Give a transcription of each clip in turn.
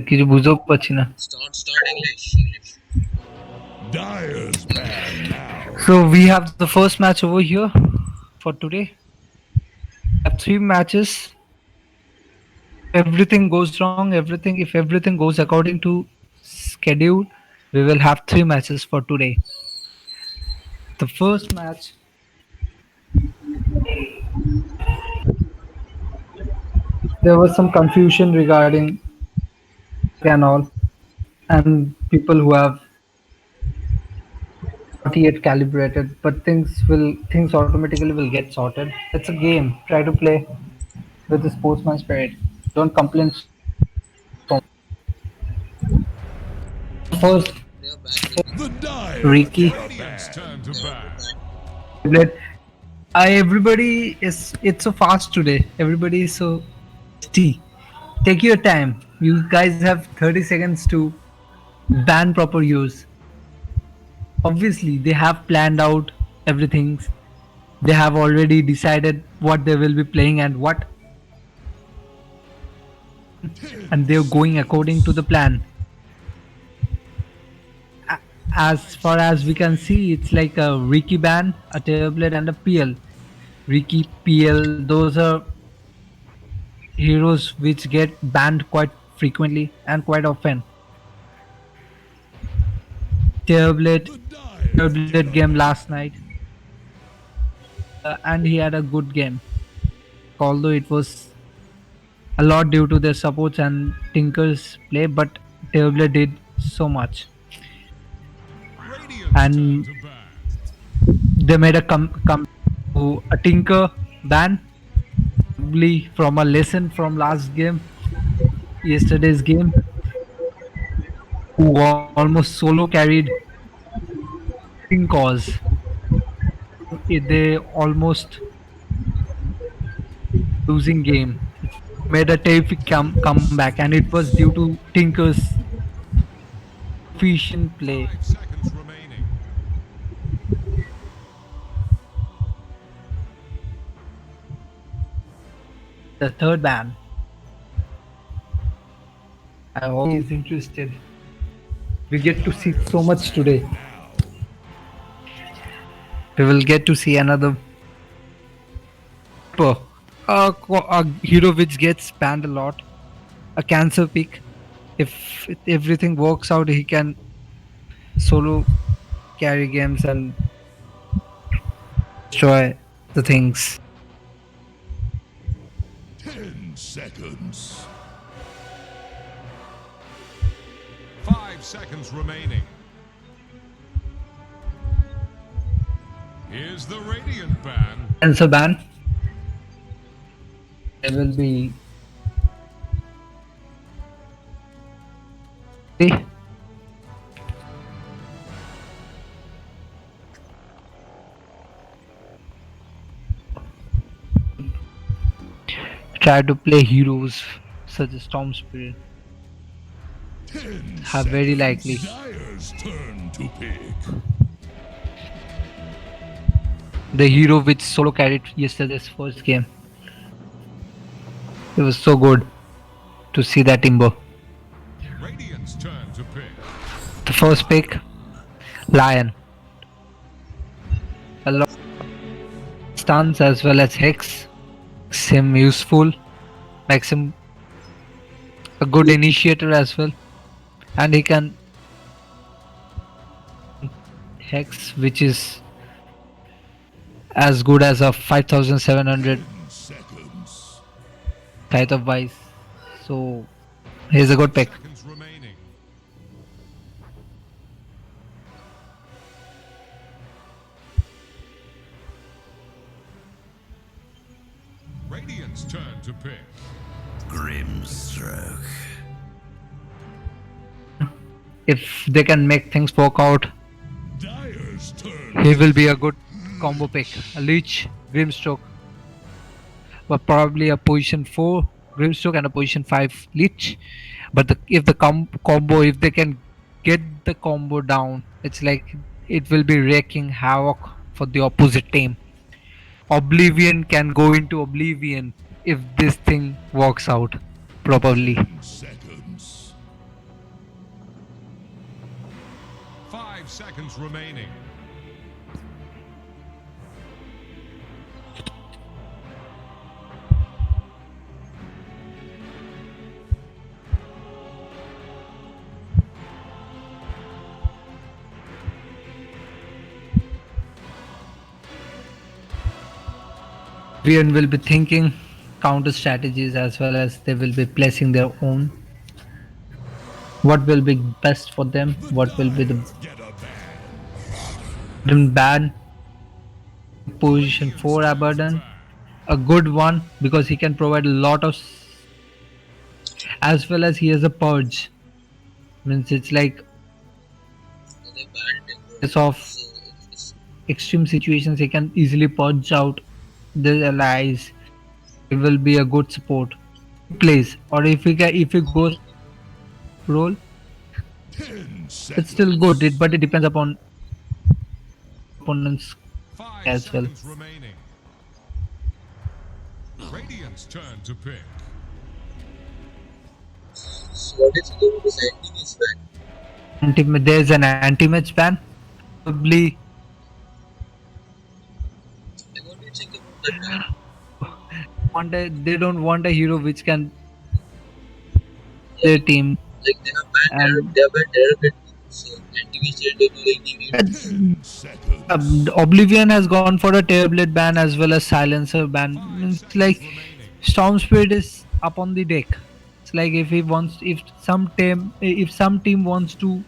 কিছু বুঝতেও পারছি না। Start English. Dyer's pan now. So we have the first match over here for today. We have three matches. Everything goes wrong. If everything goes according to schedule, we will have three matches for today. The first match, there was some confusion regarding and all, and people who have 48 calibrated, but things automatically will get sorted. It's a game. Try to play with the sportsman spirit. Don't complain so much. First, They are back, Ricky. The Dyers Ricky. are back. Turn to bat. Let everybody is it's so fast today. Everybody is so hasty. Take your time. You guys have 30 seconds to ban proper use. Obviously, they have planned out everything. They have already decided what they will be playing and what, 10 and they're going according to the plan. As far as we can see, it's like a Ricky ban, a tablet, and a PL. Ricky, PL, those are heroes which get banned quite frequently and quite often. Tablet, The Dyers tablet game last night, and he had a good game. Although it was a lot due to their supports and Tinker's play, but tablet did so much, Radiant's turn and to bat. they made a come to a Tinker ban, probably from a lesson from last game, yesterday's game, who almost solo carried cause. They almost losing game. Made a terrific comeback, and it was due to Tinker's efficient play. 5 seconds remaining. The third ban. I always interested. We get to see so much today. We will get to see another per a hero which gets banned a lot. A cancer pick. If everything works out, he can solo carry games and destroy the things. 10 seconds. 5 seconds remaining. Here's the Radiant ban. Cancer ban. There will be. See? Try to play heroes such as Storm Spirit. 10 Have very seconds. likely. Dyer's turn to pick. The hero which solo carried yesterday's first game. It was so good to see that Timber. Radiant's turn to pick. The first pick, Lion. A lot of stuns as well as Hex. Makes him useful. Makes him a good initiator as well. And he can Hex, which is as good as a 5700 10 seconds. height of Vice. So he's a good pick. Seconds remaining. Radiant's turn to pick. Grimstroke. If they can make things work out, Dyer's turn. he will be a good combo pick. A Leech, Grimstroke, but probably a position 4 Grimstroke and a position 5 Leech. But if the combo, if they can get the combo down, it's like it will be wreaking havoc for the opposite team. Oblivion can go into Oblivion if this thing works out properly. 10 seconds. seconds remaining. Everyone will be thinking counter strategies as well as they will be placing their own. What will be best for them? The What will be the Dyers get a ban. ban? Position Radiant 4 strike Abaddon, back. a good one because he can provide a lot of as well as he has a purge. Means it's like So they banned case temporarily. of So it's extreme situations he can easily purge out the allies. He will be a good support. Plays or if he goes role, 10 it's still good. seconds. But it depends upon opponents 5 as well. seconds remaining. Radiant's turn to pick. so what is the this anti-miss ban? There's an anti-match ban. Probably Like what do you think about that ban? they don't want a hero which can their Like team they have banned and they have banned terror bit. So anti-miss they do like they need. 10 seconds. Oblivion has gone for a Terrorblade ban as well as Silencer ban. 5 It's like seconds remaining. Storm Spirit is up on the deck. It's like if some team wants to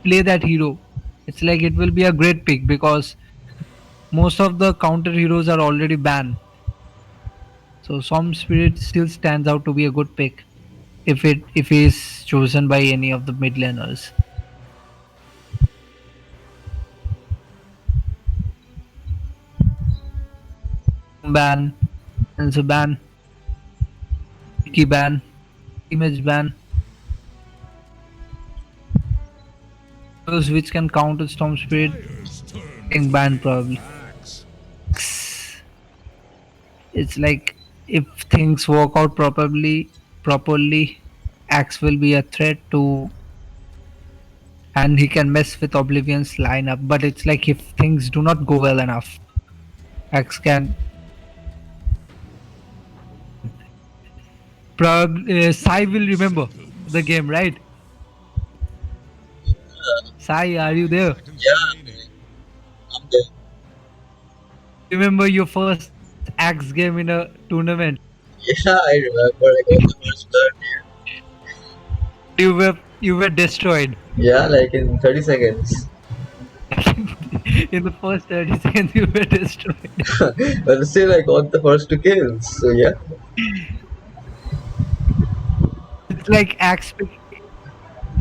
play that hero, it's like it will be a great pick because most of the counter heroes are already banned. So Storm Spirit still stands out to be a good pick if he is chosen by any of the mid laners. Ban, Silencer ban, Key ban, Image ban. Those which can counter Storm Spirit Dyer's turn getting to banned pick. probably. Axe. It's like if things work out properly, Axe will be a threat to, and he can mess with Oblivion's lineup. But it's like if things do not go well enough, Axe can probably. Sai will remember the game, right? Sai, are you 5 there? seconds Yeah, remaining. I'm there. Remember your first Axe game in a tournament? Yeah, I remember I got the first blood. You were destroyed Yeah, like in 30 seconds. in the first 30 seconds. You were destroyed. But still, I got the first two kills. So yeah, It's like Axe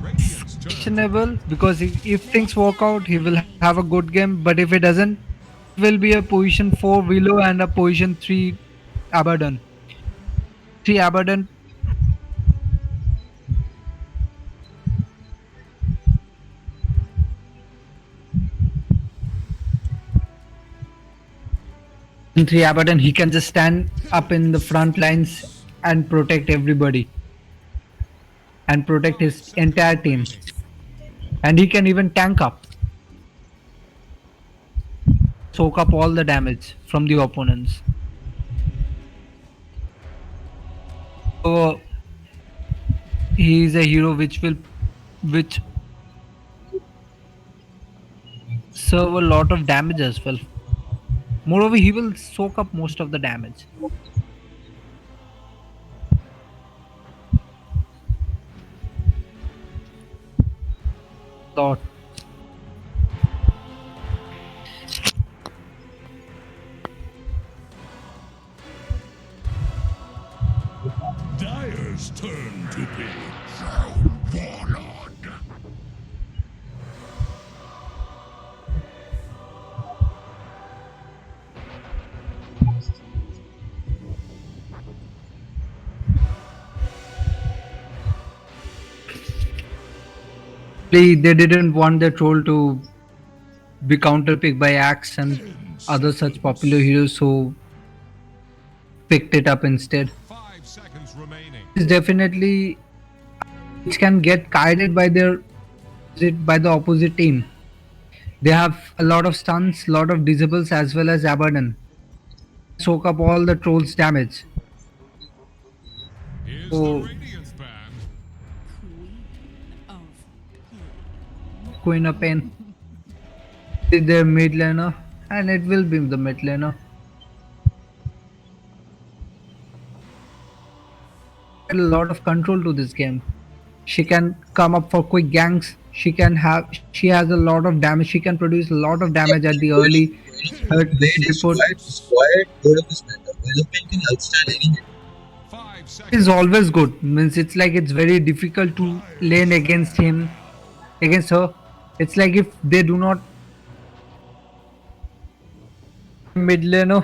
Radiant's turn to pick. questionable because if things work out, he will have a good game. But if it doesn't, it will be a position 4 Willow and a position 3 Abaddon. 3 Abaddon, in 3 Abaddon, he can just stand up in the 10 front lines seconds. and protect everybody and protect 5 his entire seconds team. remaining. And he can even tank up, soak up all the damage from the opponents. So he is a hero which serve a lot of damage as well. Moreover, he will soak up most of the damage. Thought Dyer's turn to pick. Warlord. they didn't want their troll to be counterpicked by Axe and 10 other such popular seconds. heroes, so picked it up instead. 5 seconds remaining. It's definitely which can get guided by the opposite team. They have a lot of stuns, lot of disables as well as Abaddon. They can soak up all the trolls damage. Here's the So Radiance Band. Queen of Pain is their mid laner and it will be the mid laner. Had a lot of control to this game. She can come up for quick ganks. She has a lot of damage. She can produce a lot of damage at the early third Blade report. is quite good in this meta. Venom can outstand any hit. 5 seconds. Is always good. Means it's like it's very difficult to lane against him, against her. It's like if they do not mid laner,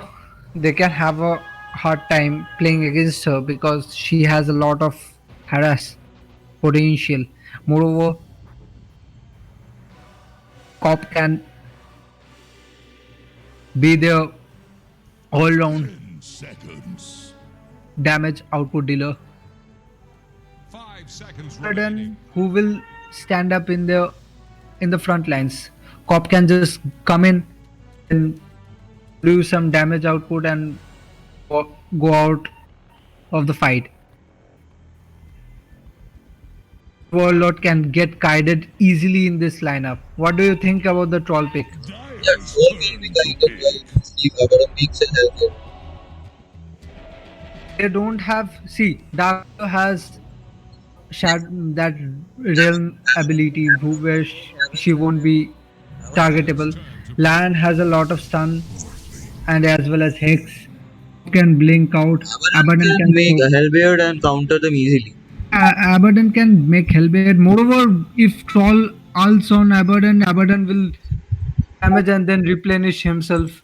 they can have a hard time playing against her because she has a lot of harass potential. Moreover, Cop can be their all round 10 seconds. damage output dealer. 5 seconds remaining. Then who will stand up in the front lines? Cop can just come in and do some damage output and go out of the fight. Warlord can get guided easily in this lineup. What do you think about the troll pick? Yeah, Dire's troll will turn be to guided by pick. Steve Abaddon Peaks and Helmet. They don't have. See, Dark has that realm ability where she won't be targetable. Turn to Lion has a lot of stun and as well as Hex. Can blink out. Abaddon Abaddon can can make smoke. a Hellbeard and counter them easily. Abaddon can make Hellbait. Moreover, if Troll ults on Abaddon, Abaddon will damage and then replenish himself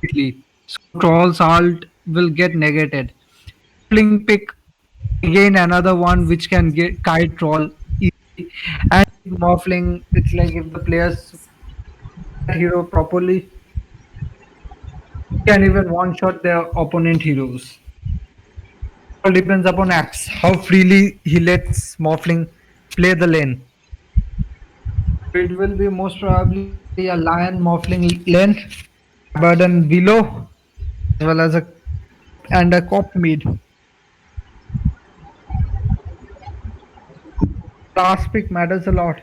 quickly. So Troll's ult will get negated. Fling pick again another one which can get kite Troll easily. And Morphling, it's like if the players that hero properly can even one shot their opponent heroes. All depends upon Axe, how freely he lets Morphling play the lane. It will be most probably a Lion Morphling lane, Abaddon below, as well as a cop mid. Last pick matters a lot.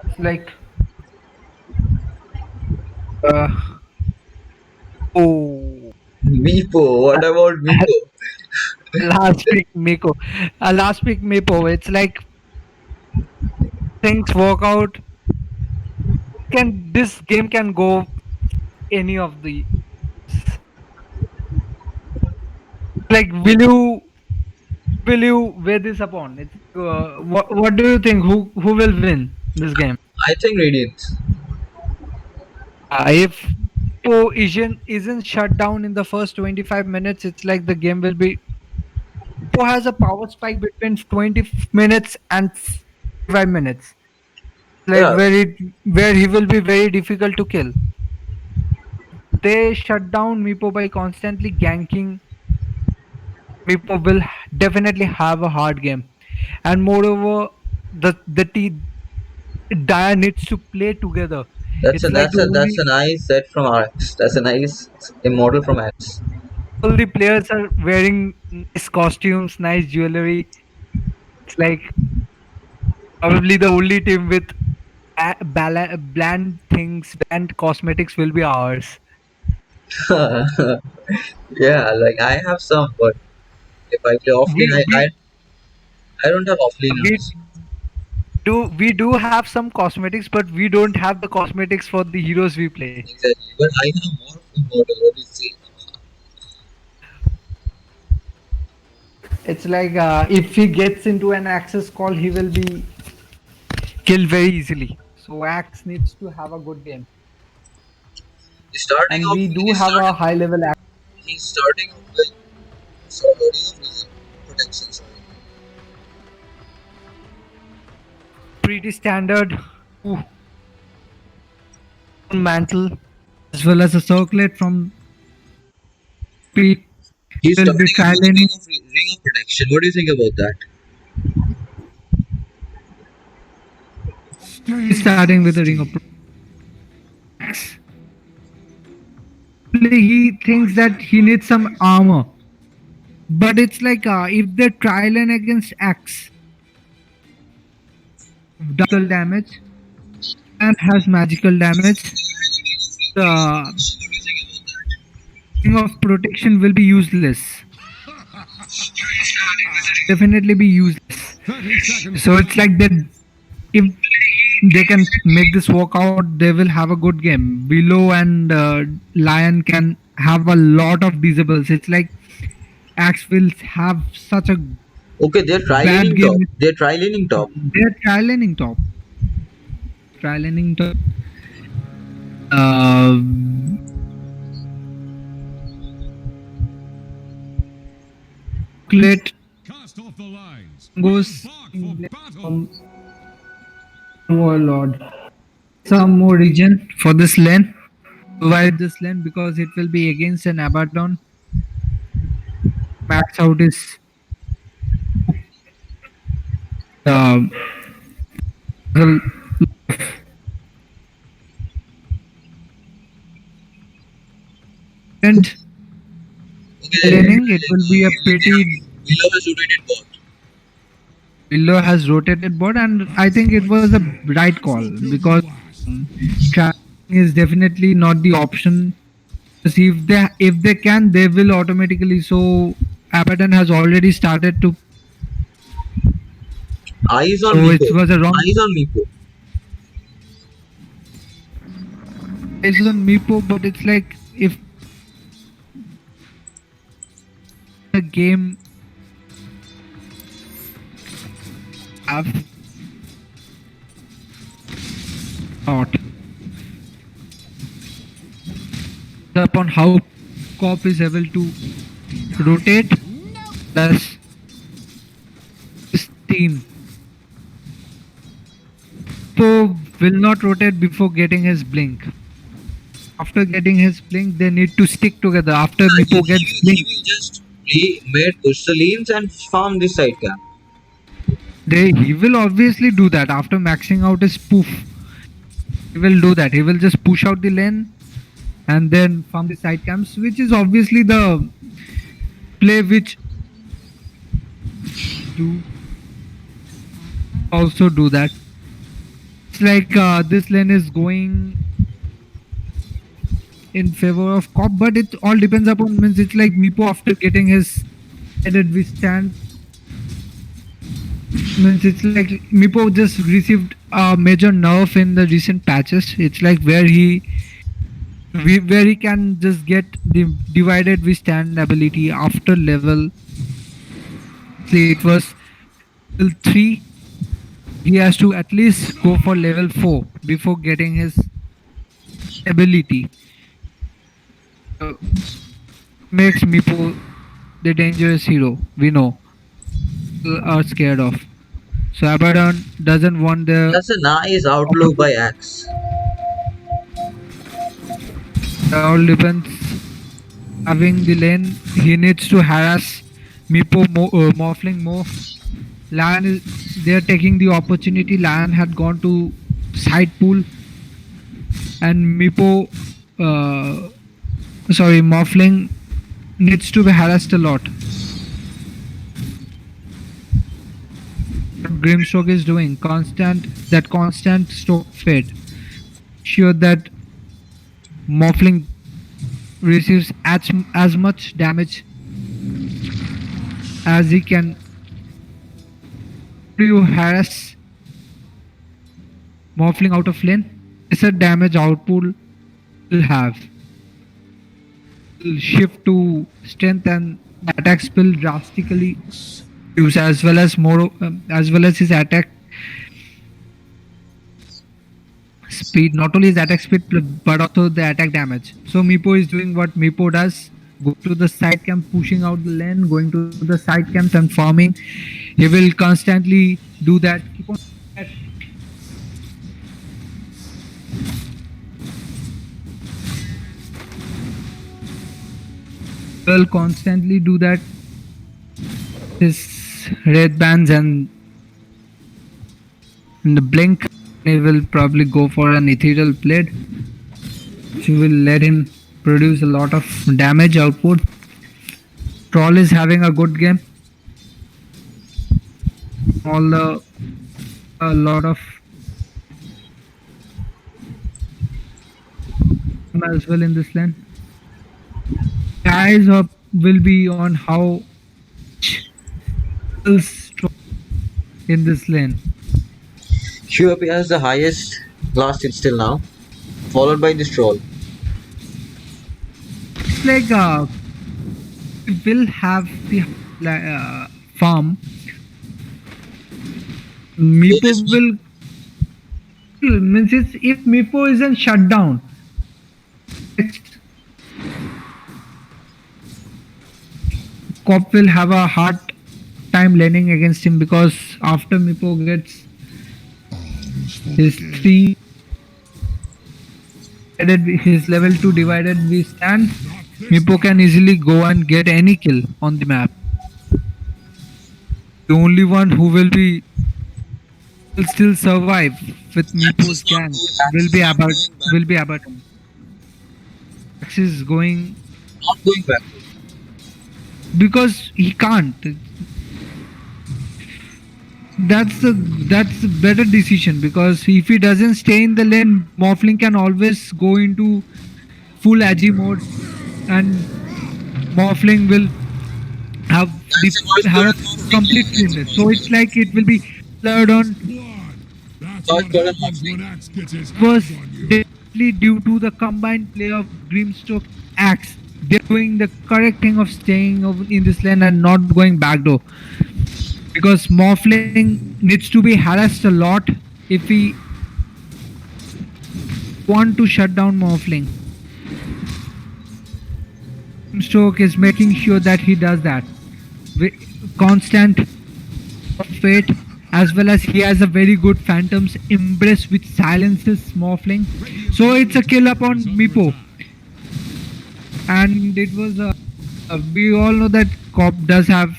It's like uh, oh, Meepo, what about Meepo? last pick Miko, last pick Meepo. It's like things work out. Can this game can go any of the like will you weigh this upon? It's what do you think? Who will win this game? I think Radiance. If Poe isn't shut down in the first 25 minutes, it's like the game will be. Poe has a power spike between 20 minutes and 5 minutes, like Yeah, where he will be very difficult to kill. They shut down Meepo by constantly ganking. Meepo will definitely have a hard game, and moreover, the Dire needs to play together. It's like that's a nice set from Axe. That's a nice immortal from Axe. all the players are wearing nice costumes, nice jewelry. It's like probably the only team with bland things, bland cosmetics will be ours. Yeah, like I have some, but if I play offlane, We we I don't have offlane we use. we do have some cosmetics, but we don't have the cosmetics for the heroes we play. Exactly, but I have more of immortal. What do you say? It's like if he gets into an access call, he will be killed very easily. So Axe needs to have a good game, Starting and off, we do have a high level Axe. he's starting off with so what do you mean? Protection, sorry. Pretty standard. Ooh, mantle as well as a circlet from Pete He's will be starting off with trialing. ring of protection. What do you think about that? He's starting with the ring of Protection. He thinks that he needs some armor, but it's like if they trial and against Axe, magical damage and has magical damage, the ring of protection will be useless. Definitely be useless. 30 seconds. So it's like that. If they can make this work out, they will have a good game. Willow and Lion can have a lot of disables. It's like Axe will have such a Okay, they're trial bad laning game. top. They're trial laning top. They're trial laning top. Trial laning top. Uh, Clit Cast off the lines. goes Embark for battle. Oh lord. Some more region for this lane. Provide this lane because it will be against an Abaddon. Max out is uh, well, and Okay, laning it will be a pretty. Willow has rotated bot. Willow has rotated bot, and I think it was the right call because traveling is definitely not the option. Because if they can, they will automatically. So Abaddon has already started to. Eyes on So it Meepo. was a wrong Eyes on Meepo. based on Meepo, but it's like if the game have thought upon how cop is able to rotate plus this team. So will not rotate before getting his blink. After getting his blink, they need to stick together. After Meepo gets He blink, will just play mid, push the lanes and farm this side camp. he will obviously do that after maxing out his spoof. He will do that. He will just push out the lane and then farm the side camps, which is obviously the play which do also do that. It's like this lane is going in favor of cop, but it all depends upon means it's like Meepo after getting his headed withstand. Means it's like Meepo just received a major nerf in the recent patches. It's like where he can just get the divided withstand ability after level. See, it was level 3. He has to at least go for level 4 before getting his ability. Makes Meepo the dangerous hero. We know. People are scared of. So Abaddon doesn't want the. That's a nice outlook by Axe. It all depends. Having the lane, he needs to harass Meepo Morphling more. Lion is they are taking the opportunity. Lion had gone to side pool, and Meepo, Morphling needs to be harassed a lot. What Grimstroke is doing constant stroke fade. Sure that Morphling receives as much damage as he can. Do you harass Morphling out of lane? Lesser damage output will have. Will shift to strength and attack skill drastically use as well as his attack speed. Not only his attack speed but also the attack damage. So Meepo is doing what Meepo does. Go to the side camp, pushing out the lane, going to the side camps and farming. He will constantly do that. Keep on will constantly do that. His red bands and the blink He will probably go for an ethereal blade, which will let him produce a lot of damage output. Troll is having a good game. All the a lot of as well in this lane. Eyes up will be on how strong in this lane. QAP has the highest last hit still now, followed by this troll. It's like will have the farm. So Meepo this will means it's, if Meepo isn't shut down, Cop will have a hard time laning against him because after Meepo gets his three his level 2 divided we stand, Meepo can easily go and get any kill on the map. The only one who will still survive with Meepo's is not gang going. Axe is not going back. will be Abaddon. Axe is going Not going back. because he can't. That's the better decision because if he doesn't stay in the lane, Morphling can always go into full agi mode, and Morphling will have That's a voice have burn a for complete cleanness. So it's like it will be blurred on. Blood. That's Sorry, what Jordan, happens Huxley. when Axe gets his Was hands on you. definitely due to the combined play of Grimstroke Axe. They're doing the correct thing of staying in this lane and not going backdoor. Because Morphling needs to be harassed a lot if we want to shut down Morphling. Grimstroke is making sure that he does that. Constant fate, as well as he has a very good Phantom's Embrace which silences Morphling. So it's a kill upon Meepo. And it was we all know that Cop does have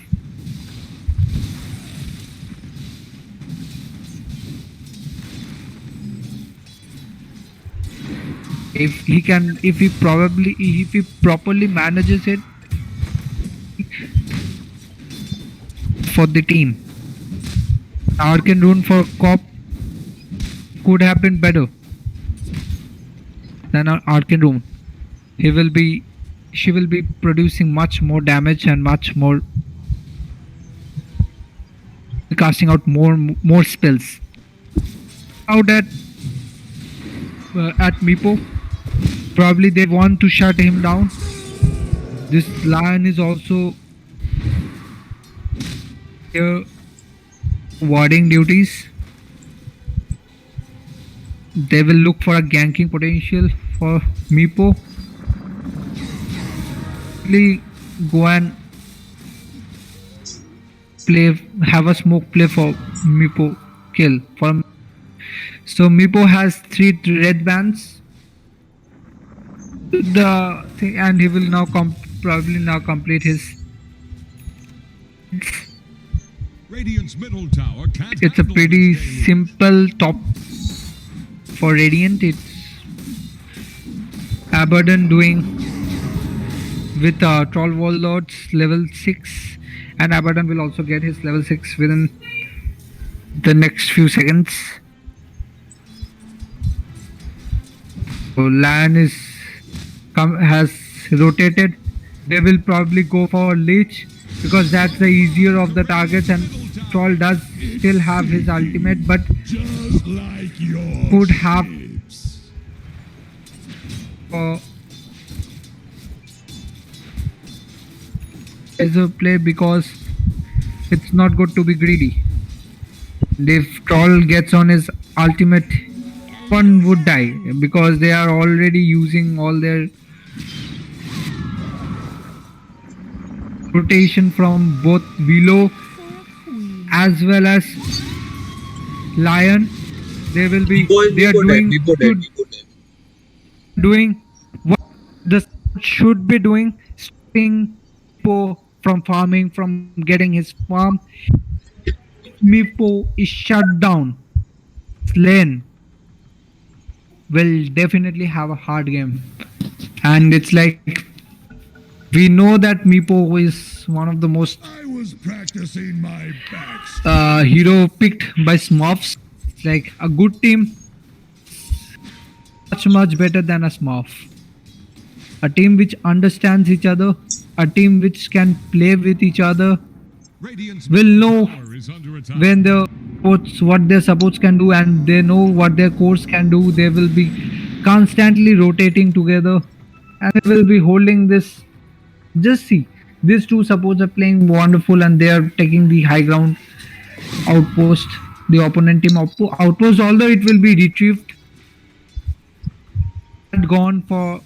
if he properly manages it for the team. Arcane Rune for Cop could have been better than Arcane Rune. She will be producing much more damage and much more casting out more spells. Out at Meepo, probably they want to shut him down. This lion is also here warding duties. They will look for a ganking potential for Meepo. Go and have a smoke play for Meepo kill. So Meepo has 3 red bands. The thing, and he will now probably now complete his. Radiant's middle tower can't It's a handle pretty this deluge. simple top for Radiant. It's Abaddon doing with Troll Warlords level 6, and Abaddon will also get his level 6 within the next few seconds. So Lion has rotated. They will probably go for Leech because that's the easier of the targets, and Troll does still have his ultimate, but Just like your could have ships. is a play because it's not good to be greedy. If Troll gets on his ultimate, one would die because they are already using all their rotation from both Velo as well as Lion. They will be they are doing what the should be doing, stopping Meepo from farming, from getting his farm. Meepo is shut down. Lane will definitely have a hard game. And it's like we know that Meepo is one of the most I was practicing my backstab. hero picked by Smurfs. It's like a good team, much better than a Smurf. A team which understands each other, a team which can play with each other, Radiant's will know tower is under attack. when the supports what their supports can do and they know what their cores can do. They will be constantly rotating together and they will be holding this. Just see, these two supports are playing wonderful and they are taking the high ground outpost. The opponent team outpost, although it will be retrieved and gone for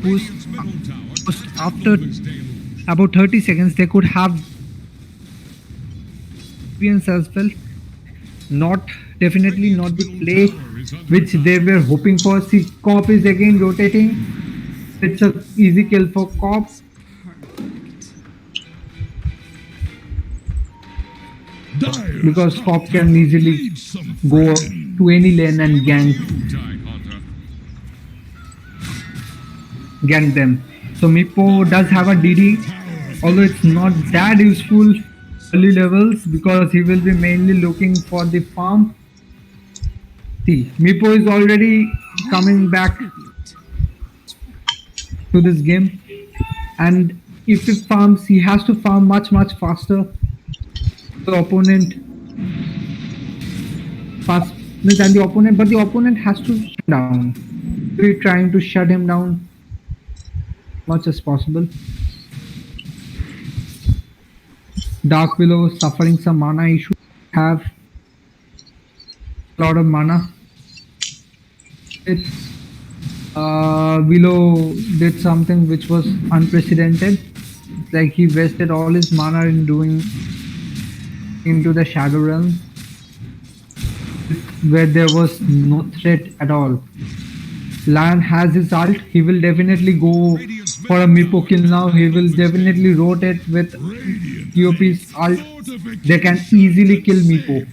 boost Radiant's middle tower after is deluge. about 30 seconds. They could have experience as well. Not definitely not the play which they were hoping for. See, Cop is again rotating. It's a easy kill for Cop. Dire Because struck Cop can tower easily needs some go friends. to any lane and Die Hunter. gank them. So Meepo does have a DD, although it's not that useful early levels because he will be mainly looking for the farm. See, Meepo is already coming back to this game, and if he farms, he has to farm much faster. The opponent fast than the opponent, but the opponent has to shut down. We're trying to shut him down much as possible. Dark Willow suffering some mana issue. Have a lot of mana. It's Willow did something which was unprecedented. It's like he wasted all his mana in doing into the Shadow Realm where there was no threat at all. Lion has his ult. He will definitely go for a Meepo kill now. He will definitely rotate with Radiant TOP's ult. They can easily kill Meepo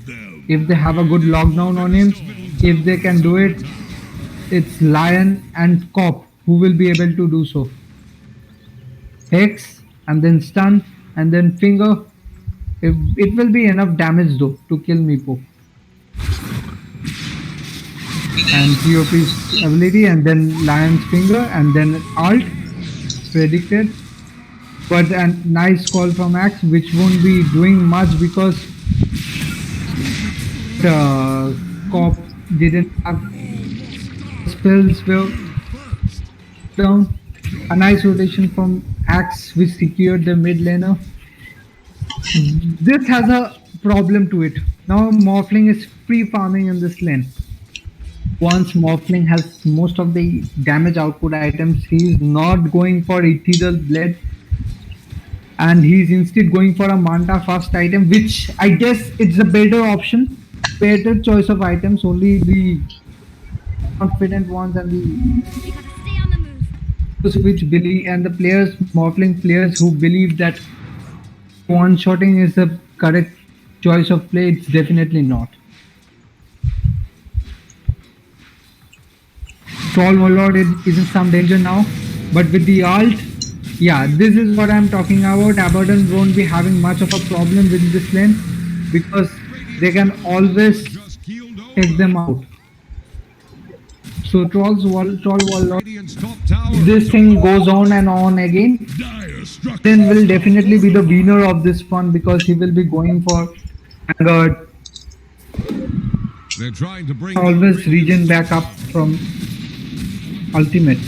if they have a good lockdown on him. If they can do it, it's Lion and Cop who will be able to do so. Hex and then stun and then finger. It will be enough damage though to kill Meepo. And TOP's ability and then Lion's finger and then ult predicted. But a nice call from Axe which won't be doing much because the Cop didn't have spells were down. A nice rotation from Axe which secured the mid laner. This has a problem to it. Now Morphling is free farming in this lane. Once Morphling has most of the damage output items, he is not going for Ethereal Blade and he's instead going for a Manta Fast item, which I guess it's a better option, better choice of items. Only the confident ones and the We gotta stay on the move. which believe and the players, Morphling players who believe that one-shotting is the correct choice of play. It's definitely not. Troll Warlord is in some danger now, but with the ult, yeah, this is what I'm talking about. Abaddon won't be having much of a problem with this lane because they can always just keeled over. take them out. So Troll Warlord, Radiant's top tower if this thing goes on and on again, Dire struck then will definitely be the winner of this one because he will be going for Vanguard. They're trying to bring Always regen back up from ultimate.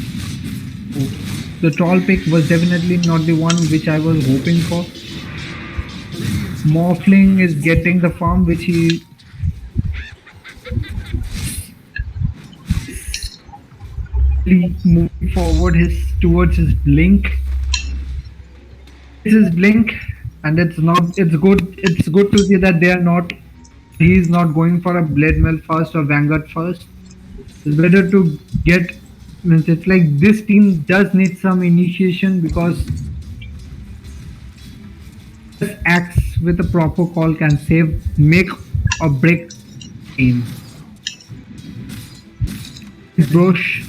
The troll pick was definitely not the one which I was hoping for. Morphling is getting the farm which he moving forward towards his blink. This is blink and it's good to see that he's not going for a blade mail first or vanguard first. It's better to get, means it's like this team does need some initiation because this axe with a proper call can make or break team. Brosh.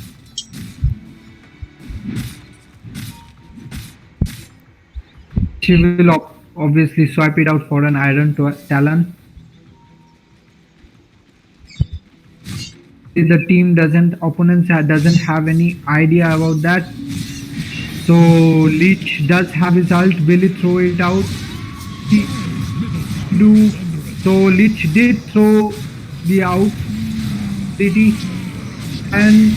She will obviously swipe it out for an Iron Talon. If the team doesn't have any idea about that. So Leech does have his ult. Will he throw it out? He do. So Leech did throw the out. Did he? And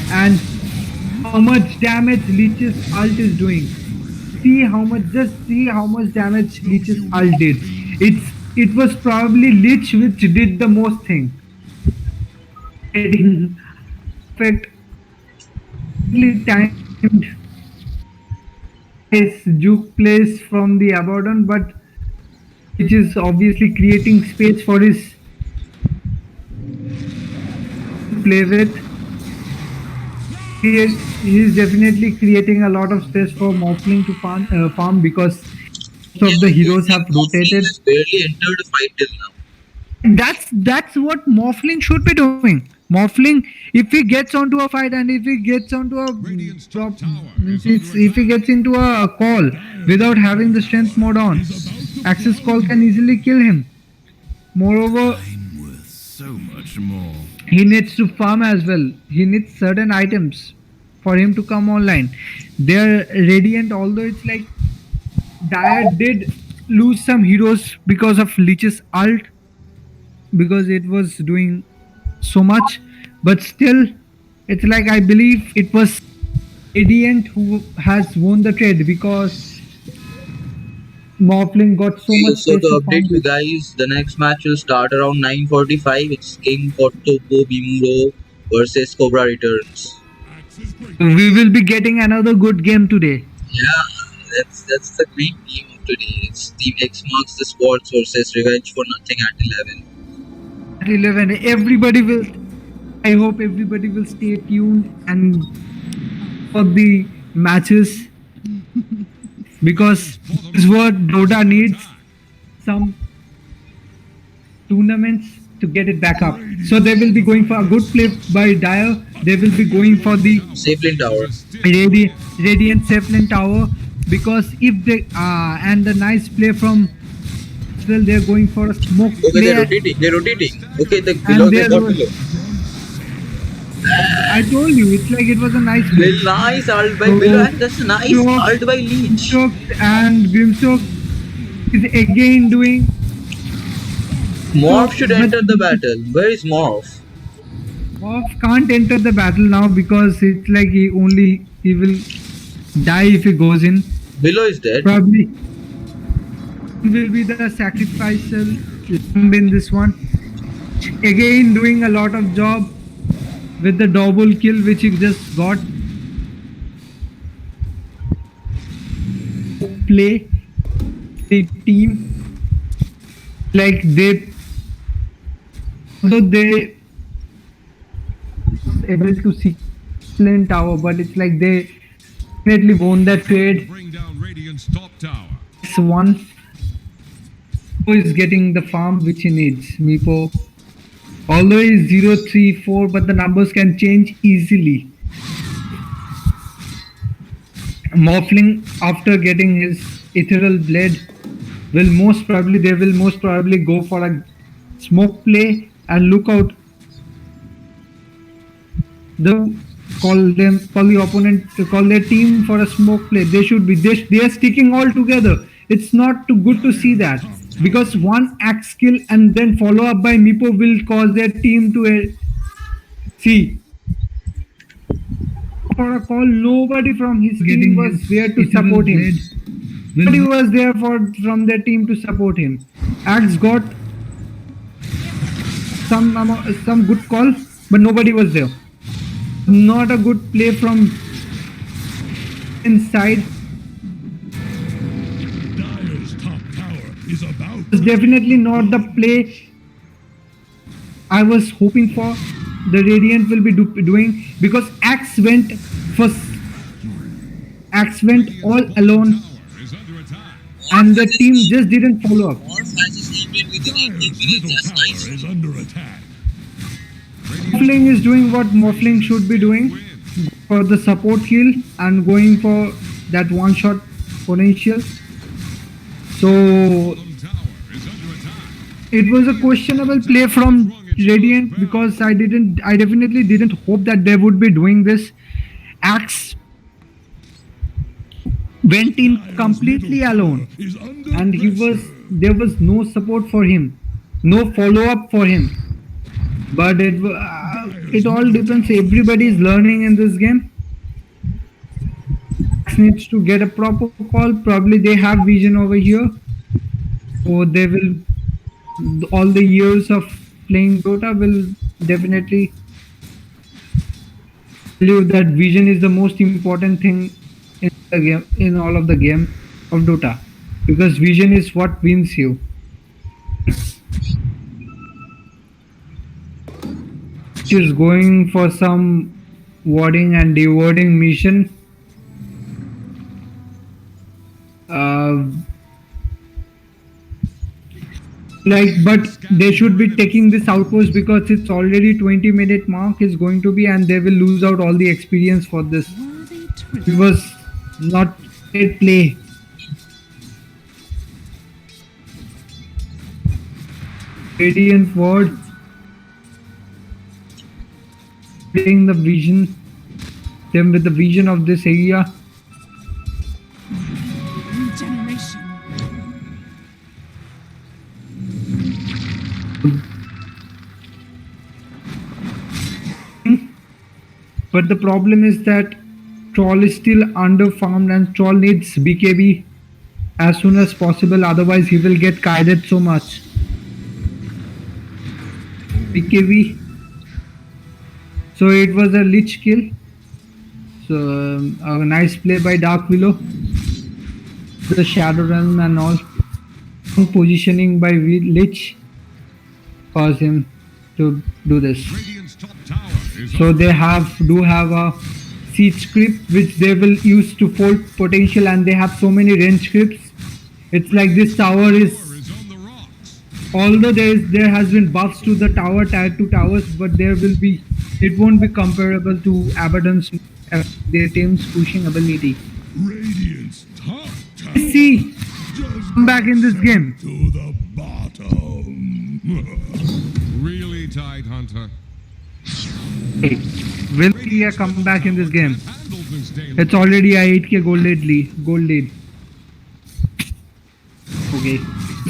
how much damage Leech's ult is doing? See how much damage Leech's ult did. It was probably Leech which did the most thing. Getting perfectly timed his juke plays from the Abaddon, but which is obviously creating space for his play with. He's definitely creating a lot of space for Morphling to farm because most of the heroes have rotated. Has barely entered a fight till now. That's what Morphling should be doing. Morphling, if he gets onto a fight and if he gets onto a if he gets into a call without having the strength mode on, access call can easily kill him. Moreover, I'm worth so much more. he needs to farm as well. He needs certain items for him to come online. They're Radiant, although it's like Dire did lose some heroes because of Leech's ult, because it was doing so much, but still, it's like I believe it was Radiant who has won the trade because Morphling got so much So space to to update farm. you guys, the next match will start around 9:45. It's King Kotopo Bimuro versus Cobra Returns. Axis break. We will be getting another good game today. Yeah, that's the great team of today. It's Team X marks the spots versus Revenge for Nothing at 11. At 11, everybody will. I hope everybody will stay tuned and for the matches because this is what Dota needs. Some tournaments to get it back up. So they will be going for a good play by Dire. They will be going for the Safelin Tower. Radiant Zeppelin Tower because if they and the nice play from well, they're going for a smoke Okay, play. they're rotating. Okay, they got below. I told you, it's like it was a nice play. Well, nice ult by Billo and that's a nice ult by Leech. Grimstock and Grimstock is again doing. Morph should enter the battle. Where is Morph? Morph can't enter the battle now because it's like he will die if he goes in. Billo is dead. Probably he will be the sacrificial lamb in this one. Again doing a lot of job with the double kill which he just got. Play the team like although they able to see Flint Tower, but it's like they definitely won that trade. Bring down Radiant's top tower. This one who is getting the farm which he needs. Meepo, although he's 0, 3, 4, but the numbers can change easily. Morphling, after getting his ethereal blade, they will most probably go for a smoke play and look out. Call the opponent, call their team for a smoke play. They are sticking all together. It's not too good to see that because one axe kill and then follow up by Meepo will cause their team to see. For a call, nobody from his team was there to support him. Nobody was there from their team to support him. Axe got some good call, but nobody was there. Not a good play from inside. Dire's top tower is about. It's definitely not the play I was hoping for. The Radiant will be doing because Axe went all alone Tower is under attack. and the team just didn't follow up. Morph has a sleep in within 18 minutes. Middle That's tower nice. is under attack. Morphling is doing what Morphling should be doing for the support kill and going for that one shot potential. So it was a questionable play from Radiant because I definitely didn't hope that they would be doing this. Axe went in completely alone, and there was no support for him, no follow up for him. But it all depends. Everybody is learning in this game. Axe needs to get a proper call. Probably they have vision over here, or they will. All the years of playing Dota will definitely tell you that vision is the most important thing in the game, in all of the game of Dota, because vision is what wins you. Is going for some warding and dewarding mission. But they should be taking this outpost because it's already 20-minute mark is going to be, and they will lose out all the experience for this. It was not a play. Radiant ward. Getting the vision, them with the vision of this area. Regeneration. But the problem is that Troll is still under-farmed and Troll needs BKB as soon as possible, otherwise he will get kited so much. BKB. So it was a Lich kill. So a nice play by Dark Willow. The Shadow Realm and all. Positioning by Lich caused him to do this. So they do have a siege script which they will use to fold potential, and they have so many range scripts. It's like this tower is, although there has been buffs to the tower, tier 2 towers, but it won't be comparable to Abaddon's their team's pushing ability. Radiant's top tower See, come back in this game. to the bottom. Really tight, Hunter. Hey, will see a comeback in this game. Handled this daily. It's already a 8k gold lead. Okay,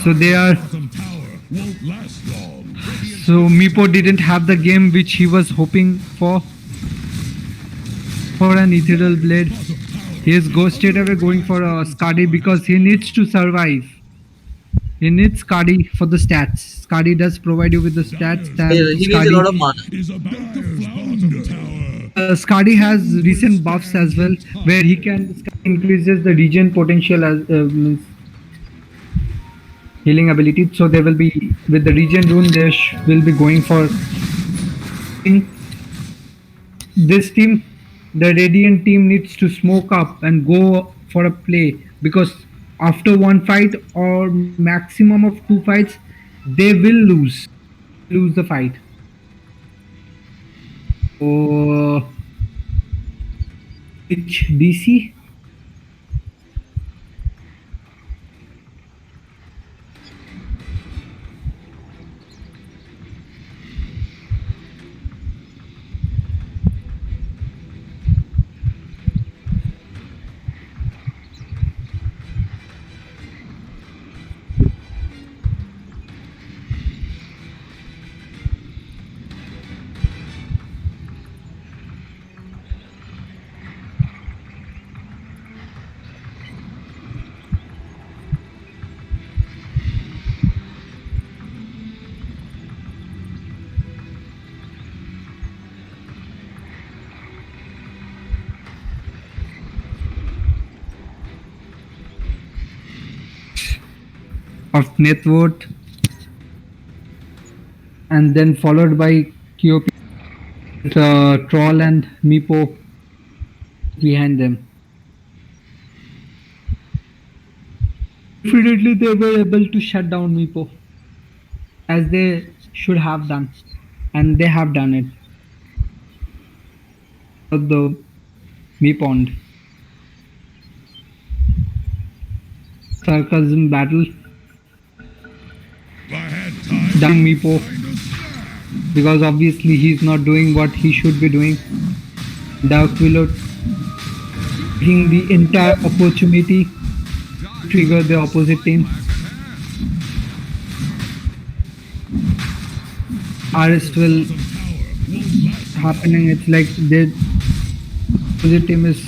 so they are. Bottom tower won't last long. So Meepo didn't have the game which he was hoping for an Ethereal Blade. He is straight away going for a Skadi because he needs to survive. He needs Skadi for the stats. Skadi does provide you with the stats. And He needs a lot of mana. Is about to flounder tower. Skadi has recent buffs as well, where he can increases the regen potential as means healing ability. So they will be with the regen rune. They will be going for this team. The Radiant team needs to smoke up and go for a play, because after one fight or maximum of 2 fights, they will lose the fight. Which DC? Of Networth, and then followed by QOP, Troll and Meepo behind them. Definitely they were able to shut down Meepo as they should have done, and they have done it. the me pond. Sarcasm battle. If I had time, Down Meepo. find a snack. Because obviously he's not doing what he should be doing. Dark Willow taking the entire opportunity to trigger the opposite team. RS will happening. It's like the opposite team is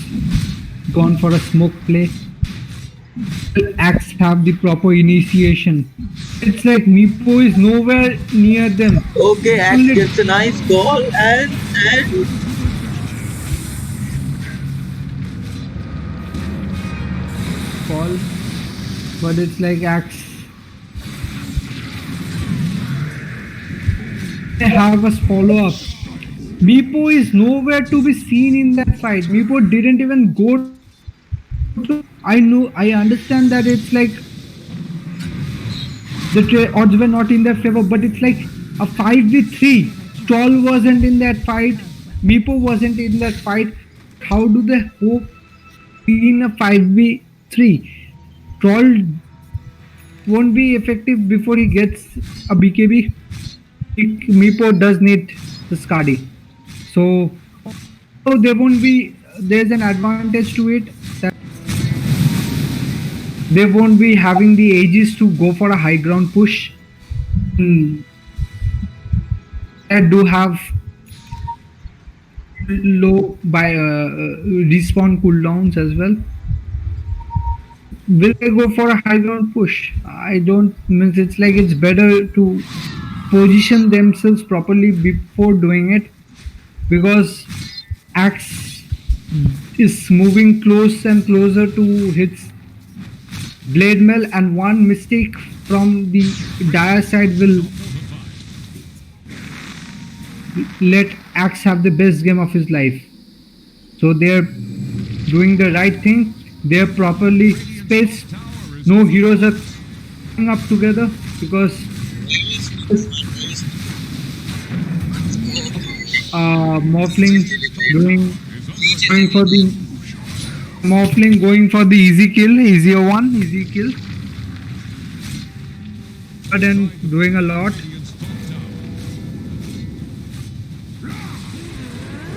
gone for a smoke play. Axe have the proper initiation. It's like Meepo is nowhere near them. Okay, Axe Only- gets a nice call and Call, but it's like Axe. They have us follow up. Meepo is nowhere to be seen in that fight. Meepo didn't even go to. I understand that it's like the odds were not in their favor, but it's like a 5v3. Stoll wasn't in that fight. Meepo wasn't in that fight. How do they hope be in a 5v3? Troll won't be effective before he gets a BKB. Meepo does need the Skadi. So there won't be, there's an advantage to it that they won't be having the ages to go for a high ground push. They do have low by respawn cooldowns as well. Will they go for a high ground push? I don't means it's like it's better to position themselves properly before doing it, because Axe is moving close and closer to his blade mail, and one mistake from the dire side will let Axe have the best game of his life. So they're doing the right thing. They're properly spaced. No heroes are coming up together because Morphling going for the easy kill, easy kill. But then doing a lot.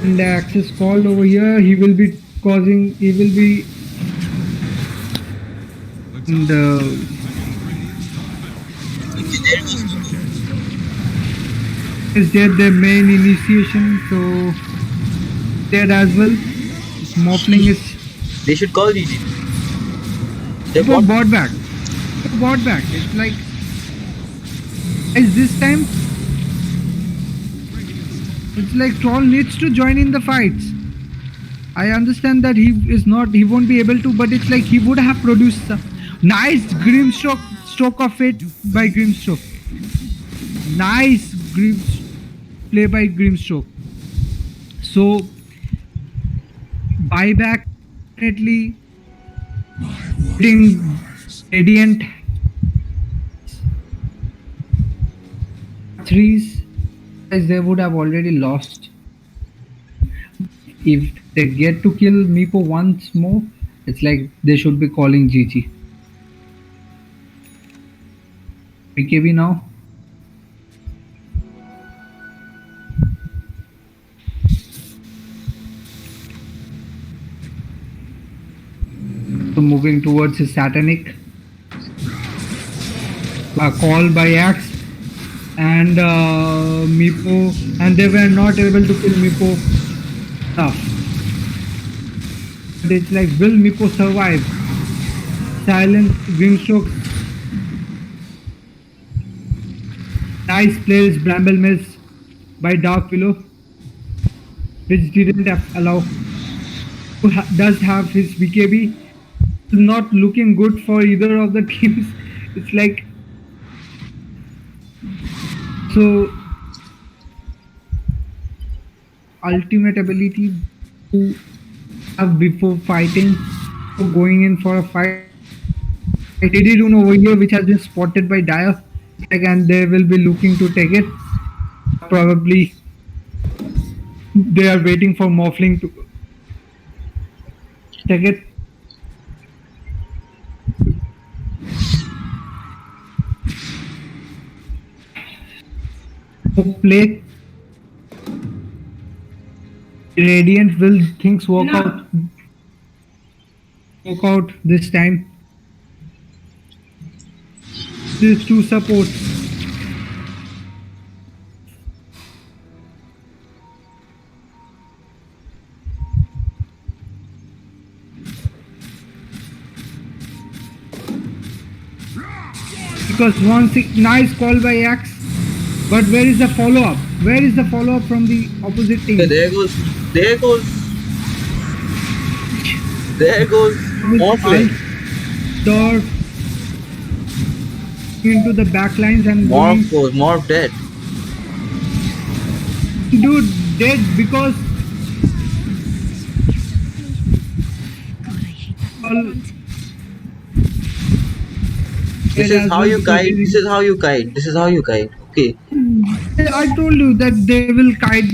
And the access called over here, he will be is there their main initiation, so there as well. Morphling is they should call GG. They bought bought back. It's like this time it's like Troll needs to join in the fights. I understand that he won't be able to, but it's like he would have produced some nice stroke of it by Grimstroke. Nice play by Grimstroke. So buyback definitely getting Radiant threes, as they would have already lost. If they get to kill Meepo once more, it's like they should be calling GG. BKB now. So moving towards his Satanic. A call by Axe and Meepo, and they were not able to kill Meepo. Tough. But it's like, will Meepo survive? Silent Grimstroke. Nice plays, Bramble Miss by Dark Willow, which didn't allow. Does have his BKB. Not looking good for either of the teams. It's like, so ultimate ability to have before fighting, before going in for a fight. AD Rune over here, which has been spotted by Dire, and they will be looking to take it. Probably They are waiting for Morphling to take it. Play. Radiant will things work out. Work out this time. These two supports. Because nice call by Axe, but where is the follow up? Where is the follow up from the opposite team? Okay, there goes Morphling. Door into the backlines and Morph dead. Dude dead because God, I hate that all front. This is how you guide. This is how you guide. Okay. I told you that they will kite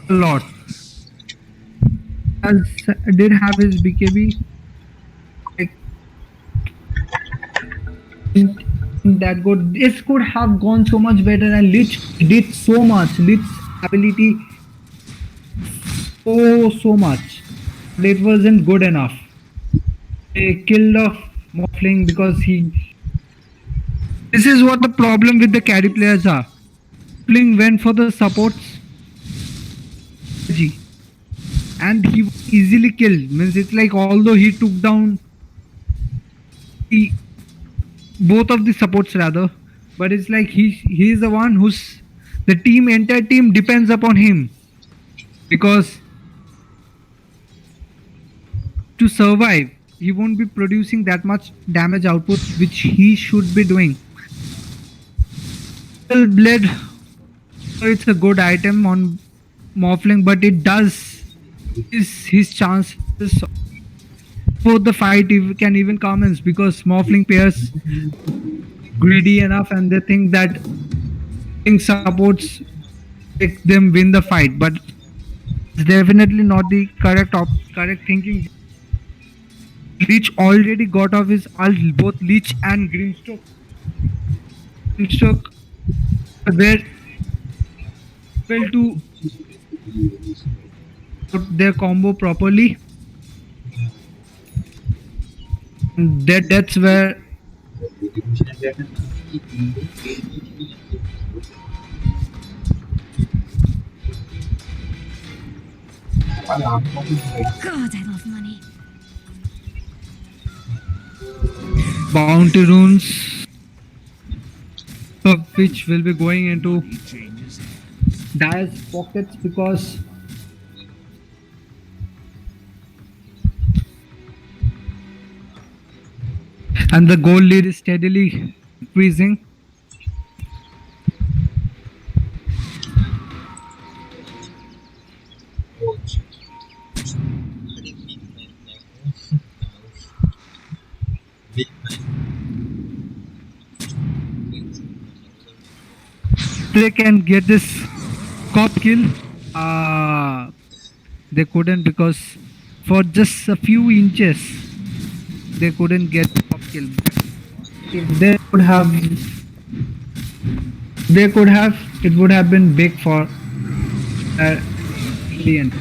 a lot. As did have his BKB. Like, that good. It could have gone so much better, and Lich did so much. Lich's ability so much. But it wasn't good enough. They killed off Morphling because he. This is what the problem with the carry players are. Morphling went for the supports. And he was easily killed. Means it's like although he took down both of the supports rather, but it's like he is the one who's the entire team depends upon him, because to survive he won't be producing that much damage output which he should be doing. Blade, it's a good item on Morphling, but it does his chances for the fight can even commence, because Morphling players greedy enough and they think that supports make them win the fight, but it's definitely not the correct thinking. Leech already got off his ult, both Leech and Grimstroke. Grimstroke were able to put their combo properly. And their deaths were God, I love money. bounty runes, which will be going into Dire's pockets, because and the goal lead is steadily increasing. They can get this cop kill. They couldn't, because for just a few inches they couldn't get cop kill. If they could have, it would have been big for Alien.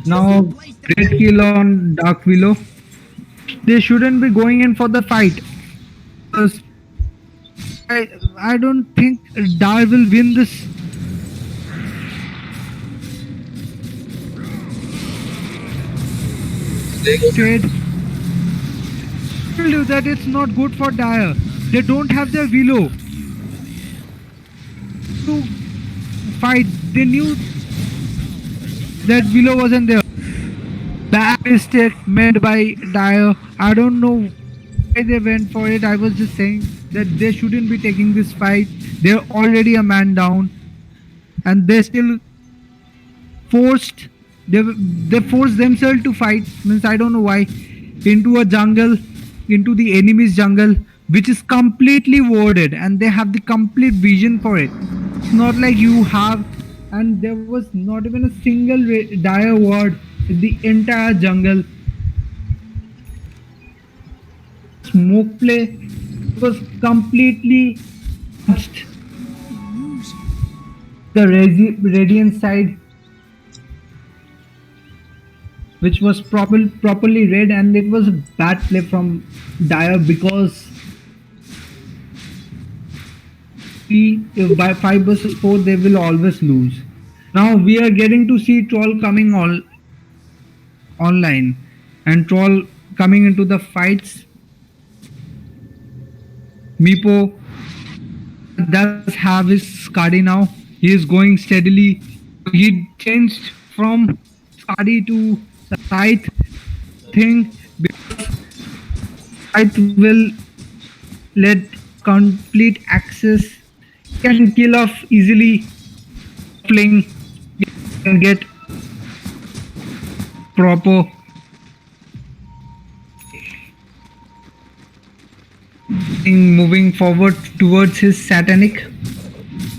Now great kill on Dark Willow. They shouldn't be going in for the fight, because I don't think Dar will win this. Trade. I tell you that it's not good for Dire. They don't have their Willow to fight. They knew that Willow wasn't there. Bad mistake made by Dire. I don't know why they went for it. I was just saying that they shouldn't be taking this fight. They're already a man down, and they still forced. They forced themselves to fight. Means I don't know why, into a jungle, into the enemy's jungle, which is completely warded, and they have the complete vision for it. It's not like you have and there was not even a single dire word in the entire jungle. Smoke play was completely touched the radiant side, which was properly read, and it was a bad play from Dyer because by 5 versus 4 they will always lose. Now we are getting to see Troll coming all online and Troll coming into the fights. Meepo does have his Skadi now. He is going steadily. He changed from Skadi to Scythe thing because Scythe will let complete access. Can kill off easily. Fling can get proper. Moving forward towards his satanic,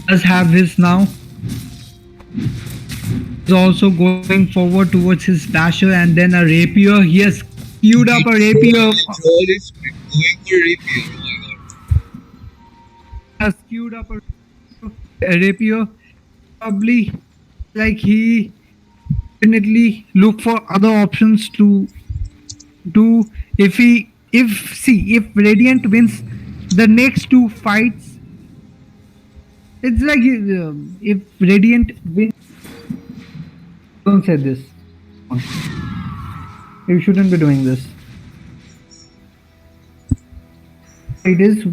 does have his now. He's also going forward towards his basher and then a rapier. He has queued up a rapier. Troll is going for rapier. Oh my god. Has queued up a rapier. Probably like he definitely look for other options to do if Radiant wins the next two fights. It's like if Radiant wins. Don't say this. You shouldn't be doing this. It is.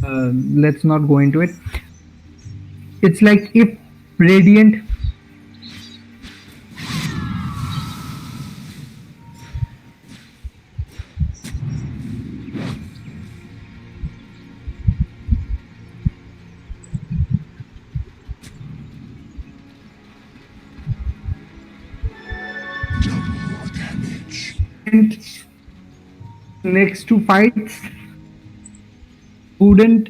Let's not go into it. It's like if Radiant Double damage. next two fights wouldn't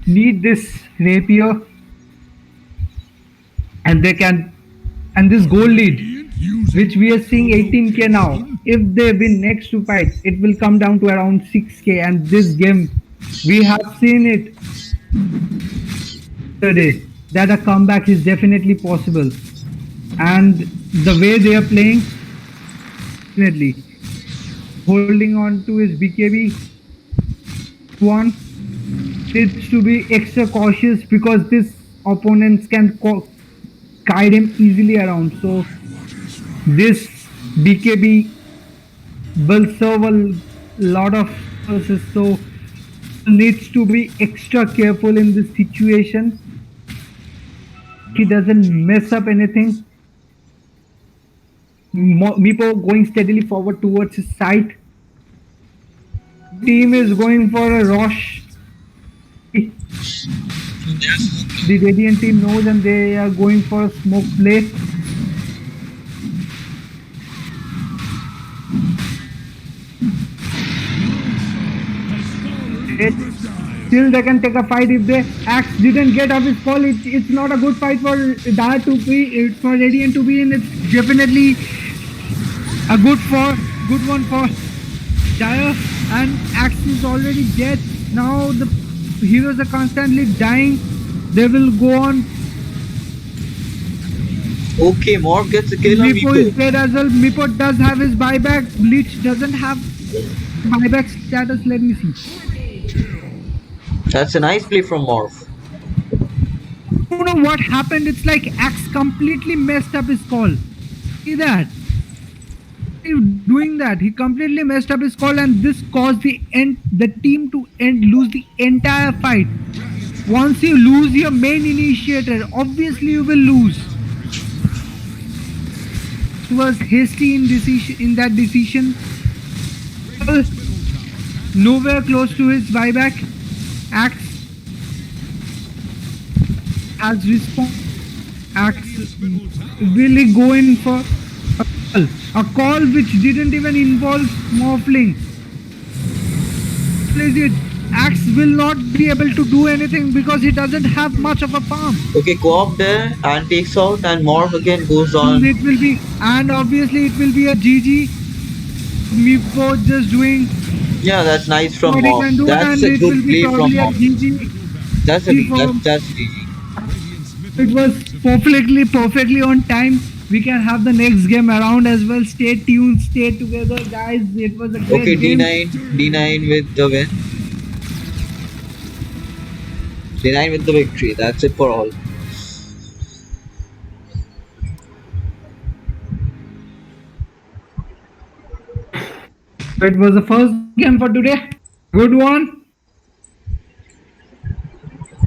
need this rapier, and they can, and this goal lead which we are seeing 18k now. If they win next two fights, it will come down to around 6k, and this game we have seen it today that a comeback is definitely possible, and the way they are playing, definitely holding on to his BKB one needs to be extra cautious because this opponents can guide him easily around. So this BKB will serve a lot of purposes. So needs to be extra careful in this situation. He doesn't mess up anything. Meepo going steadily forward towards his side. Team is going for a rush. The Radiant team knows and they are going for a smoke play. Still they can take a fight if they Axe didn't get up his call. It's not a good fight for Daya to be. It's for Radiant to be in. It's definitely a good one for Daya, and Axe is already dead. Now the heroes are constantly dying. They will go on. Okay, Morph gets a kill on Meepo is Meepo. dead as well. Meepo does have his buyback. Bleach doesn't have buyback status. Let me see. That's a nice play from Morph. I don't know what happened. It's like Axe completely messed up his call. See that? Doing that, he completely messed up his call, and this caused the team to lose the entire fight. Once you lose your main initiator, obviously you will lose. He was hasty in that decision. Nowhere close to his buyback. Axe has response. Axe really going for a call which didn't even involve Morphling. Plays it Axe will not be able to do anything because he doesn't have much of a palm. Okay, co-op there and takes out and Morph again goes on. It will be, and obviously it will be a GG. Me both just doing Yeah, that's nice from what he can Morph. do, That's and a it good will be play from probably a Morph. GG. That's a Before- that's GG. It was perfectly on time. We can have the next game around as well. Stay tuned, stay together, guys. It was a great Okay, game. D9 with the win. D9 with the victory. That's it for all. It was the first game for today. Good one.